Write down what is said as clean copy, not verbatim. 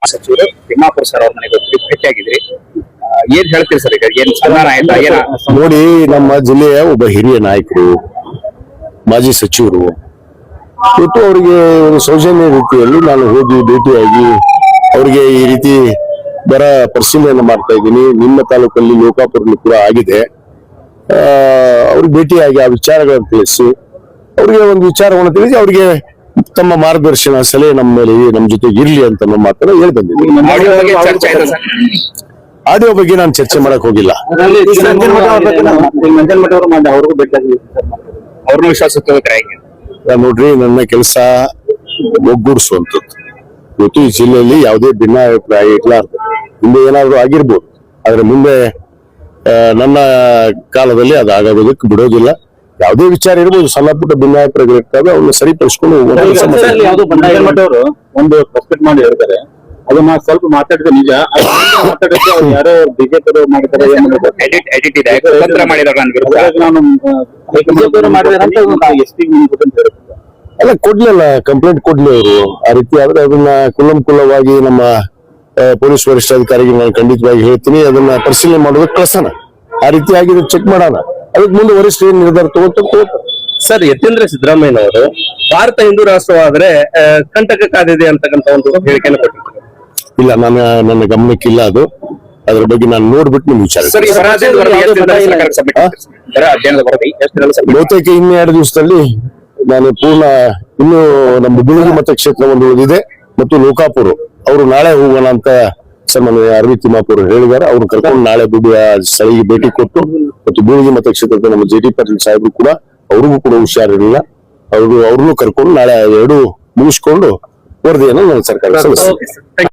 ಸಚಿವರು ತಿಮ್ಮಾಪುರ ಸರ್ ಅವ್ರ ಮನೆಗೆ ಹೋಗಿ ಭೇಟಿಯಾಗಿದ್ರಿ. ಏನ್ ಹೇಳ್ತೀರಿ ಸರ್? ಈಗ ಏನ್ ಸನ್ಮಾನ ಆಯ್ತಾ? ಏನ ನೋಡಿ, ನಮ್ಮ ಜಿಲ್ಲೆಯ ಒಬ್ಬ ಹಿರಿಯ ನಾಯಕರು, ಮಾಜಿ ಸಚಿವರು, ಇವತ್ತು ಅವರಿಗೆ ಒಂದು ಸೌಜನ್ಯ ರೀತಿಯಲ್ಲಿ ನಾನು ಹೋಗಿ ಭೇಟಿಯಾಗಿ ಅವರಿಗೆ ಈ ರೀತಿ ಬರ ಪರಿಶೀಲನೆ ಮಾಡ್ತಾ ಇದ್ದೀನಿ. ನಿಮ್ಮ ತಾಲೂಕಲ್ಲಿ ಲೋಕಾಪುರದಲ್ಲಿ ಕೂಡ ಆಗಿದೆ. ಅವ್ರಿಗೆ ಭೇಟಿಯಾಗಿ ಆ ವಿಚಾರಗಳನ್ನು ತಿಳಿಸಿ ಅವರಿಗೆ ಒಂದು ವಿಚಾರವನ್ನು ತಿಳಿಸಿ ಅವರಿಗೆ ತಮ್ಮ ಮಾರ್ಗದರ್ಶನ ಸಲಹೆ ನಮ್ಮ ಮೇಲೆ ನಮ್ಮ ಜೊತೆಗೆ ಇರ್ಲಿ ಅಂತ ನಮ್ಮ ಮಾತನ್ನ ಹೇಳಿ ಬಂದಿದ್ದೀನಿ. ಆಡಿಯೋ ಬಗ್ಗೆ ನಾನು ಚರ್ಚೆ ಮಾಡಕ್ ಹೋಗಿಲ್ಲ. ಅವ್ರನ್ನ ವಿಶ್ವಾಸ ನೋಡ್ರಿ, ನನ್ನ ಕೆಲಸ ಒಗ್ಗೂಡಿಸುವಂಥದ್ದು. ಇವತ್ತು ಈ ಜಿಲ್ಲೆಯಲ್ಲಿ ಯಾವುದೇ ಭಿನ್ನಾಭಿಪ್ರಾಯ ಇರ್ಲಾರ್ದು ಹಿಂದೆ ಏನಾದ್ರು ಆಗಿರ್ಬೋದು, ಆದ್ರೆ ಮುಂದೆ ನನ್ನ ಕಾಲದಲ್ಲಿ ಅದು ಆಗೋದಕ್ಕೆ ಬಿಡೋದಿಲ್ಲ. ಯಾವುದೇ ವಿಚಾರ ಇರ್ಬೋದು, ಸಣ್ಣ ಪುಟ್ಟ ಭಿನ್ನಾಭಿಪ್ರಾಯಗಳು ಇರ್ತವೆ, ಅವನ್ನ ಸರಿಪಡಿಸ್ಕೊಂಡು ಒಂದು ಸಬ್ಸ್ಕ್ರೈಬ್ ಮಾಡಿ ಹೇಳ್ತಾರೆ. ಅದನ್ನ ಸ್ವಲ್ಪ ಮಾತಾಡಿದ್ರೆ ನಿಜ, ಮಾತಾಡಿದ್ರೆ ಅವ್ರು ಯಾರೋ ಬಿಜೆಪಿ ಮಾಡಿದ್ದಾರೆ ಅಲ್ಲ, ಕೊಡ್ಲಿಲ್ಲ, ಕಂಪ್ಲೇಂಟ್ ಕೊಡ್ಲಿ ಅವರು. ಆ ರೀತಿ ಆದ್ರೆ ಅದನ್ನ ಕುಲ್ಲಂಕುಲ್ಲವಾಗಿ ನಮ್ಮ ಪೊಲೀಸ್ ವರಿಷ್ಠಾಧಿಕಾರಿಗೆ ನಾನು ಖಂಡಿತವಾಗಿ ಹೇಳ್ತೀನಿ, ಅದನ್ನ ಪರಿಶೀಲನೆ ಮಾಡೋದಕ್ಕೆ ಕಳ್ಸೋಣ. ಆ ರೀತಿ ಆಗಿದೆ ಚೆಕ್ ಮಾಡೋಣ, ಅದಕ್ಕೆ ಮುಂದೆ ವರಿಷ್ಠ ಏನ್ ನಿರ್ಧಾರ ತಗೋತಾರೆ. ಸರ್, ಯತೀಂದ್ರ ಸಿದ್ದರಾಮಯ್ಯನವರು ಭಾರತ ಹಿಂದೂ ರಾಷ್ಟ್ರವಾದ್ರೆ ಕಂಟಕ ಕಾದಿದೆ ಅಂತಕ್ಕಂಥ ಒಂದು ಹೇಳಿಕೆಯನ್ನು ಕೊಟ್ಟಿದ್ದಾರೆ. ಇಲ್ಲ, ನನ್ನ ಗಮನಕ್ಕಿಲ್ಲ ಅದು. ಅದ್ರ ಬಗ್ಗೆ ನಾನು ನೋಡ್ಬಿಟ್ಟು ನಿಮ್ಗೆ ವಿಚಾರ. ಬಹುತೇಕ ಇನ್ನು 2 ದಿವಸದಲ್ಲಿ ನಾನು ಪೂರ್ಣ, ಇನ್ನು ನಮ್ಮ ಬಿಳಿಗಿ ಮತಕ್ಷೇತ್ರ ಒಂದು ಉಳಿದಿದೆ ಮತ್ತು ಲೋಕಾಪುರ, ಅವರು ನಾಳೆ ಹೋಗೋಣ ಅಂತ ಸನ್ಮಾನ್ಯ ಅರವಿಂದ್ ತಿಮ್ಮಾಪುರ ಹೇಳಿದ್ದಾರೆ. ಅವ್ರು ಕರ್ಕೊಂಡು ನಾಳೆ ಸ್ಥಳಿಗೆ ಭೇಟಿ ಕೊಟ್ಟು, ಮತ್ತು ಬಿಳಿಗಿ ಮತಕ್ಷೇತ್ರದ ನಮ್ಮ ಜೆ ಟಿ ಪಾಟೀಲ್ ಸಾಹೇಬರು ಕೂಡ, ಅವ್ರಿಗೂ ಕೂಡ ಹುಷಾರಿರಲಿಲ್ಲ, ಅವ್ರನ್ನೂ ಕರ್ಕೊಂಡು ನಾಳೆ 2 ಮುಗಿಸ್ಕೊಂಡು ವರದಿಯನ್ನು ನಾನು ಸರ್ಕಾರ ಸಲ್ಲಿಸ್ತೀನಿ.